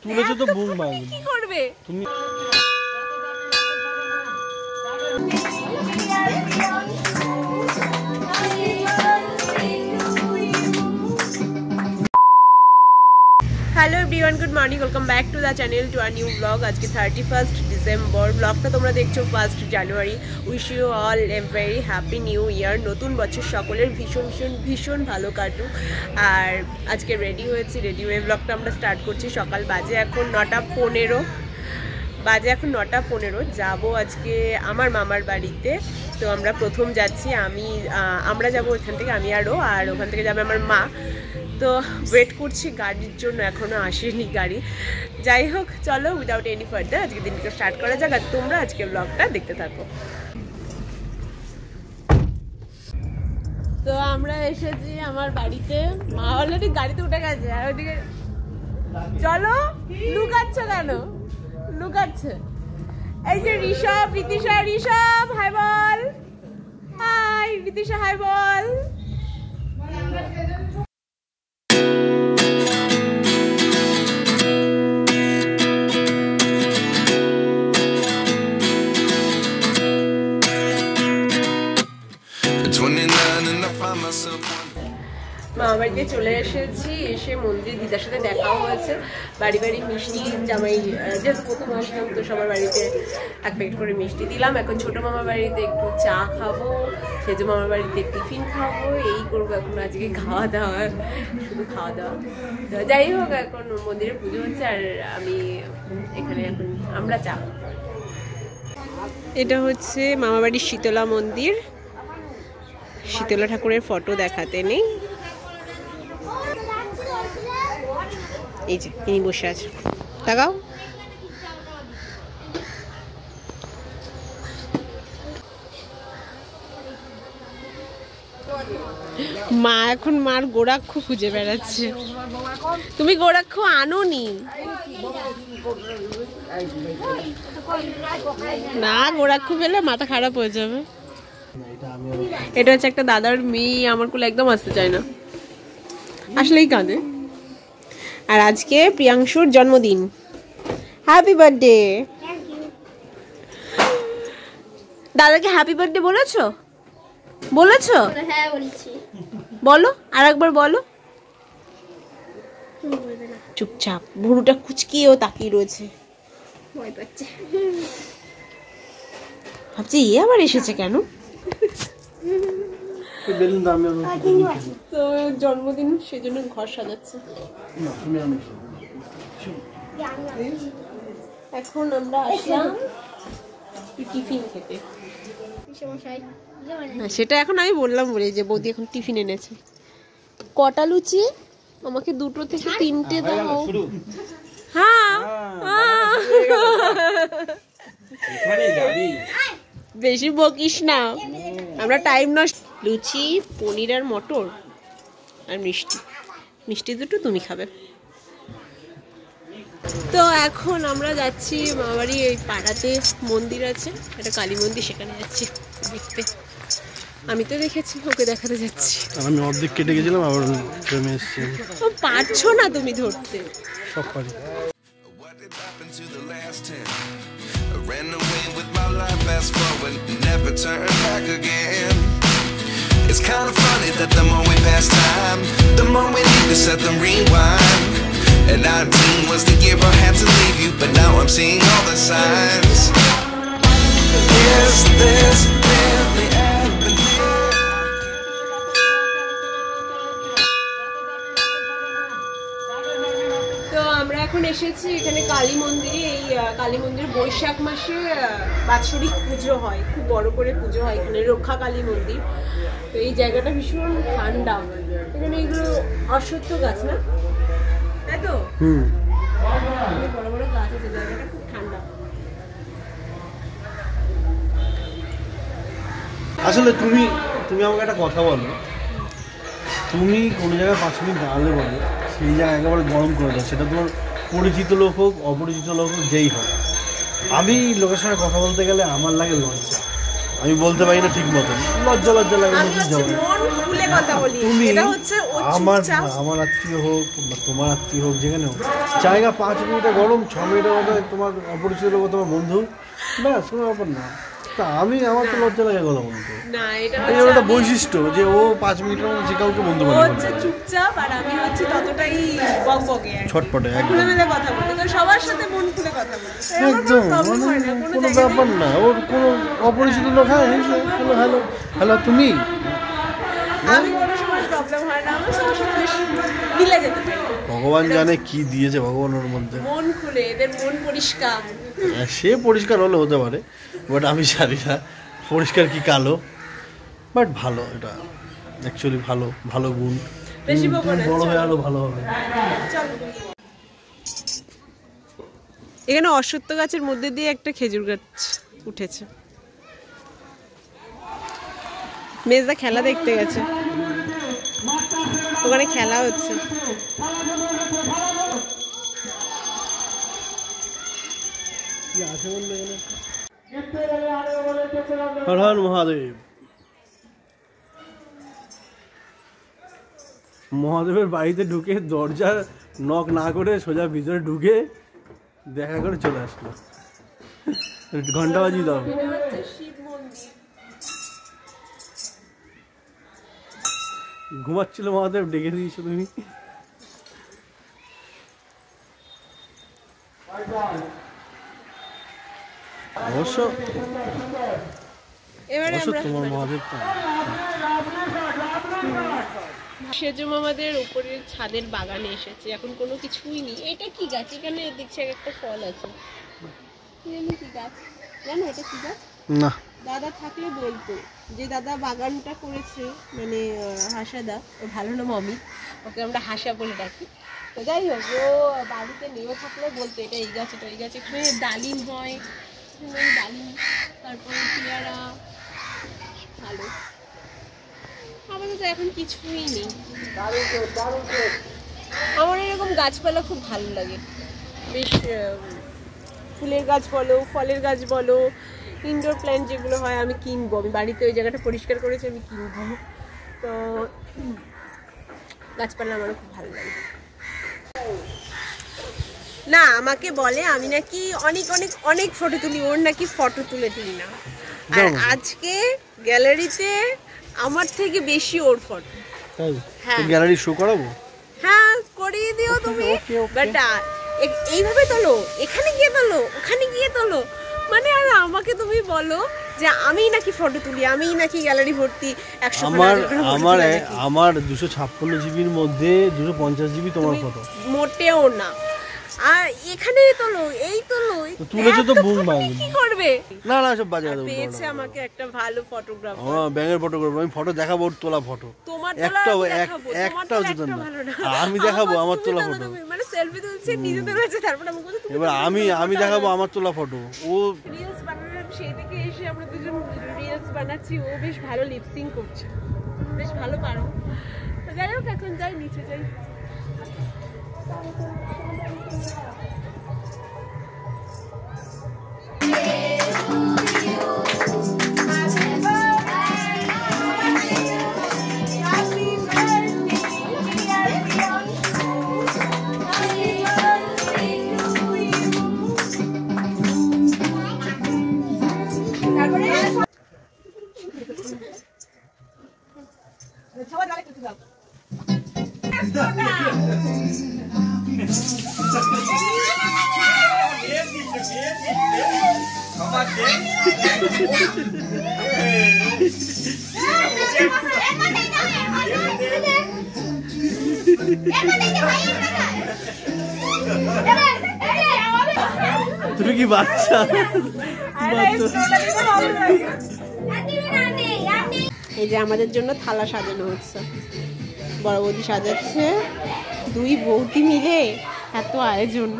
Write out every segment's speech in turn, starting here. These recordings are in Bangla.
তুলেছো তো বুম মারবে কি করবে তুমি hello everyone, good morning, welcome back to the channel to our new blog. আজকে 31st ডিসেম্বর, ব্লগটা তোমরা দেখছো 1st January. Wish you all a very happy new year. নতুন বছর সকলের ভীষণ ভীষণ ভীষণ ভালো কাটুক। আর আজকে রেডি হয়েছি, রেডি হয়ে ব্লগটা আমরা স্টার্ট করছি। সকাল বাজে এখন 9:15 যাবো আজকে আমার মামার বাড়িতে। তো আমরা প্রথম যাচ্ছি, আমরা যাবো ওখান থেকে, আমি আর ওখান থেকে যাবে আমার মা। তো ওয়েট করছি গাড়ির জন্য, এখনও আসেনি গাড়ি। যাই হোক, চলো উইদাউট এনি ফার্দার আজকে দিনকে স্টার্ট করা যাক। আর তোমরা আজকে ব্লগটা দেখতে থাকো। তো আমরা এসেছি আমার বাড়িতে, মা অলরেডি গাড়িতে উঠে গেছে। আর ওইদিকে চলো, লুকাচ্ছ কেন? লুকাচ্ছে এই যে ঋষভ, রীতিশা। ঋষভ হাই বল। হাই রীতিশা, হাই বল। মামা বাড়িতে চলে এসেছি, এসে মন্দির দিদার সাথে দেখাও হয়েছে। বাড়ি বাড়ি মিষ্টি, জামাই যেহেতু প্রথম আসলাম তো সবার বাড়িতে এক প্যাকেট করে মিষ্টি দিলাম। এখন ছোটো মামার বাড়িতে একটু চা খাবো, সেজো মামার বাড়িতে টিফিন খাবো, এই করবো এখন আজকে। খাওয়া দাওয়া, শুধু খাওয়া দাওয়া। তো যাই হোক, এখন মন্দিরে পুজো হচ্ছে আর আমি এখানে এখন আমরা চা। এটা হচ্ছে মামাবাড়ির শীতলা মন্দির। শীতলা ঠাকুরের ফটো দেখাতে নেই, এই যে ইনি বসে আছে, তাকাও। মা এখন মার গোড়াক্ষ খুঁজে বেড়াচ্ছে। তুমি গোড়াক্ষ আনোনি? না, গোড়াক্ষ পেলে মাথা খারাপ হয়ে যাবে। এটা হচ্ছে একটা দাদার মেয়ে, আমার কোলে একদম আসতে চায় না, আসলেই কাঁদে। আর আজকে প্রিয়াংশুর জন্মদিন। Happy birthday. দাদাকে হ্যাপি বার্থডে বলেছো? বলেছো? হ্যাঁ বলেছি। বলো, আর একবার বলো। চুপচাপ, ভুরুটা কুচকিয়েও তাকিয়ে রয়েছে, ভয় পাচ্ছে। ভাবছি এ আবার এসেছে কেন। তো জন্মদিন, সেজন্য ঘর সাজাচ্ছে। এখন আমরা আসলাম টিফিন খেতে। সেটা এখন আমি বললাম বলে যে বৌদি এখন টিফিন এনেছে। কটা লুচি? আমাকে 2 থেকে 3টে দাও। হ্যাঁ, বেশি বকিস না, আমরা টাইম নষ্ট। লুচি, পনির আর মটর আর মিষ্টি। মিষ্টি দুটো তুমি খাবে। তো এখন আমরা যাচ্ছি মামাবাড়ি, এই পাড়াতে মন্দির আছে, একটা কালী মন্দির, সেখানে যাচ্ছি দেখতে। আমি তো দেখেছি, ওকে দেখাতে যাচ্ছি। আমি অর্ধেক কেটে গেছিলাম, আবার ট্রেনে এসেছি। পারছো না তুমি ধরতে? সব পারি। Ran away with my life, fast forward, never turn back again. It's kind of funny that the more we pass time, the more we need to set the rewind. And 19 was the year I had to leave you, but now I'm seeing all the signs. Is this really happening? তো আমরা এখন এসেছি এখানে কালী মন্দিরে। এই কালী মন্দির বৈশাখ মাসে বাৎসরিক পুজো হয়, খুব বড় করে পুজো হয় এখানে, রক্ষা কালী মন্দির। তো এই জায়গাটা ভীষণ ঠান্ডা, এখানে এগুলো অশ্বত্থ গাছ না, তাই তো? বড় বড় গাছ আছে, জায়গাটা খুব ঠান্ডা। আসলে তুমি আমাকে একটা কথা বলো, তুমি কোনো জায়গায় 5 মিনিট দাঁড়ালে বলো, সেই জায়গায় একেবারে গরম করে দাও। সেটা তোমার পরিচিত লোক হোক, অপরিচিত লোক হোক, যেই হোক। আমি লোকের সঙ্গে কথা বলতে গেলে আমার লাগে লজ্জা। আমি বলতে পারি না ঠিক মতন, লজ্জা লজ্জা লাগে। আমি হচ্ছে মন খুলে কথা বলি। তুমি এটা হচ্ছে ও চুপচাপ। আমার আত্মীয় হোক বা তোমার আত্মীয় হোক, যেখানে হোক, জায়গা 5 মিনিটে গরম, 6 মিনিটের মধ্যে তোমার অপরিচিত লোক, তোমার বন্ধু, ব্যাস কোনো ব্যাপার না। তা আমার তো লজ্জা লাগে গলা বলতে। না, এটা এই হচ্ছে একটা বৈশিষ্ট্য যে ও 5 মিনিটের মধ্যে যে কাউকে বন্ধু ও বানাতে হচ্ছে চুপচাপ, আর আমি হচ্ছি ততটাই বকবকে আর কি। ছটপটে একদম খুলে মেলে কথা বলি, তো সবার সাথে মন খুলে কথা বলি। তো আমার একদম কোনো problem হয় না, কোনো কোনো জায়গায় ব্যাপার না। ওর কোনো অপরিচিত লোক, হ্যাঁ হ্যালো হ্যালো হ্যালো তুমি, আমি কোনো সময় প্রবলেম হয় না, আমার সবার সাথে বেশ মিলে যেতে পারি। ভগবান জানে কি দিয়েছে ভগবান ওর মধ্যে। মন খুলে, এদের মন পরিষ্কার। সে পরিষ্কার হলে হতে পারে, বাট আমি জানি না পরিষ্কার কি কালো, বাট ভালো, এটা অ্যাকচুয়ালি ভালো ভালো গুণ। বেশি বকো না, বড় হয়ে চলো। আরো ভালো হবে। এখানে অশ্বত্থ গাছের মধ্যে দিয়ে একটা খেজুর গাছ উঠেছে। মেজদা খেলা দেখতে গেছে, ওখানে খেলা হচ্ছে। হর হর মহাদেব। মহাদেবের বাড়িতে ঢুকে দরজা নক না করে সোজা ভিতরে ঢুকে দেখা করে চলে আসলো। ঘন্টা বাজিয়ে দাও। ঘুমাচ্ছিল মহাদেব, ডেকে দিয়েছো তুমি। অবশ্য এবারে অবশ্য আমরা তোমার মহাদেব তো সেজু মামাদের উপরের ছাদের বাগানে এসেছি। এখন কোনো কিছুই নেই। এটা কি গাছ? এখানে দেখছি একটা ফল আছে। কি গাছ জানো? এটা কি গাছ? না, দাদা থাকলে বলতো, যে দাদা বাগানটা করেছে, মানে হাসাদা, ও ভালো নাম অমিত, ওকে আমরা হাসা বলে ডাকি। তো যাই হোক, ও বাড়িতে নেমে থাকলে বলতো এটা এই গাছ, এটা এই গাছ। এখানে ডালিম হয়, ডালিম, তারপরে পেয়ারা, ভালো। আমাদের তো এখন কিছুই নেই। আমার এরকম গাছপালা খুব ভালো লাগে, বেশ ফুলের গাছ বলো, ফলের গাছ বলো, ইনডোর প্ল্যান্ট যেগুলো হয় আমি কিনবো। আমি বাড়িতে ওই জায়গাটা পরিষ্কার করেছি, আমি কিনবো। তো গাছপালা আমারও খুব ভালো লাগে। না, আমাকে বলে আমি নাকি অনেক অনেক অনেক ফটো তুলি, ওর নাকি ফটো তুলে তুলি না। আর আজকে গ্যালারিতে আমার থেকে বেশি ওর ফটো। হ্যাঁ, গ্যালারি শো করাবো। হ্যাঁ, করিয়ে দিও তুমি। বাট এইভাবে তোলো, এখানে গিয়ে তোলো, ওখানে গিয়ে তোলো, মানে আর আমাকে তুমি বলো যে আমি নাকি ফটো তুলি, আমি নাকি গ্যালারি ভর্তি 100। আমার 256 জিবির মধ্যে 250 জিবি তোমার ফটো। মোটেও না। আর এখানে তোলো, এই তোলো, তুলেছো তো বুম ভাঙবে। কি করবে? না না, সব বাজে কথা। পেয়েছে আমাকে একটা ভালো ফটোগ্রাফার। আমরা ব্যাঙের ফটো করব। আমি ফটো দেখাবো, ওর তোলা ফটো। তোমার একটাও দেখাবো, একটাও জুতো না। ভালো না। আমি দেখাবো আমার তোলা ফটো। মানে সেলফি তুলছে, নিজে তুলেছে, তারপর আমাকে বলছে তুমি। এবার আমি দেখাবো আমার তোলা ফটো। ও রিলস বানানোর সেই থেকে এসে আমরা দুজন রিলস বানাচ্ছি। ও বেশ ভালো লিপসিং করছে, বেশ ভালো পারো। তো যাই হোক, এখন যাই, নিচে যাই। তুমি কি বাচ্চা? এই যে আমাদের জন্য থালা সাজানো হচ্ছে, বড় বৌদি সাজাচ্ছে, দুই বৌদি মিলে এত আয়োজন।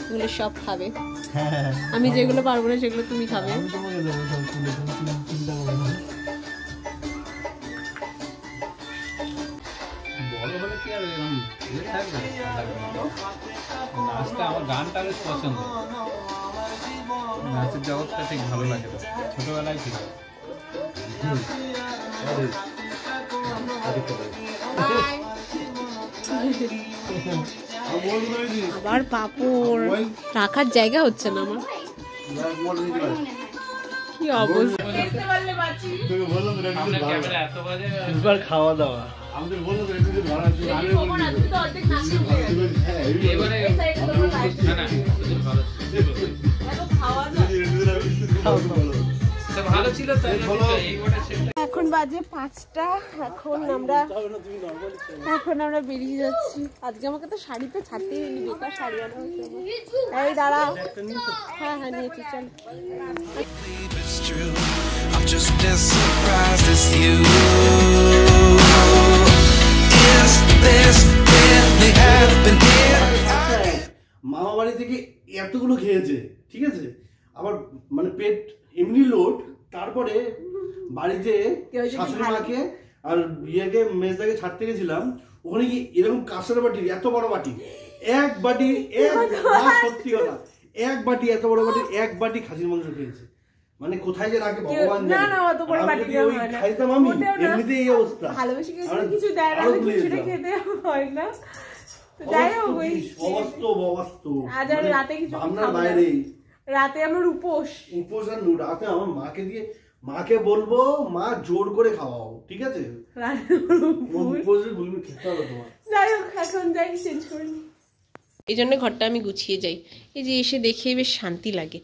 এগুলো সব খাবে, আমি যেগুলো পারবো না সেগুলো তুমি খাবে। নাচটা আমার গানটা বেশ পছন্দ। নাচের জগৎটা ঠিক ভালো লাগে তো, ছোটবেলায় ছিল। আবার পাপড় রাখার জায়গা হচ্ছে না আমার, কি অবস্থা। এবার খাওয়া দাওয়া ভালো ছিল। এখন বাজে 5টা, এখন আমরা বেরিয়ে যাচ্ছি। আজকে আমাকে তো শাড়িতে ছাড়তেই হয়নি, বেকার শাড়ি আনা হচ্ছে। এই দাঁড়া, হ্যাঁ নিয়েছি, চল। It's true. I'm just as surprised as you. Is this really happening? মামা বাড়ি থেকে এতগুলো খেয়েছে, ঠিক আছে, আবার মানে পেট এমনি লোড। তারপরে বাড়িতে শাশুড়ি মাকে আর ইয়েকে মেজদাকে ছাড়তে গেছিলাম, ওখানে কি এরকম কাঁসার বাটির এত বড় বাটি, এক বাটি, সত্যি কথা, এক বাটি এত বড় বাটি, এক বাটি খাসির মাংস খেয়েছে। মানে কোথায় যে রাখে ভগবান জানে। খাইতাম আমি, এমনিতেই এই অবস্থা। কিছু দেয় না, কিছুটা খেতে হয় না। রাতে আমার উপোস আর রাতে আমার মাকে বলবো, মা জোর করে খাওয়াও, ঠিক আছে? যাই হোক, এখন যাই চেঞ্জ করি। এই জন্য ঘরটা আমি গুছিয়ে যাই, এই যে এসে দেখে বেশ শান্তি লাগে।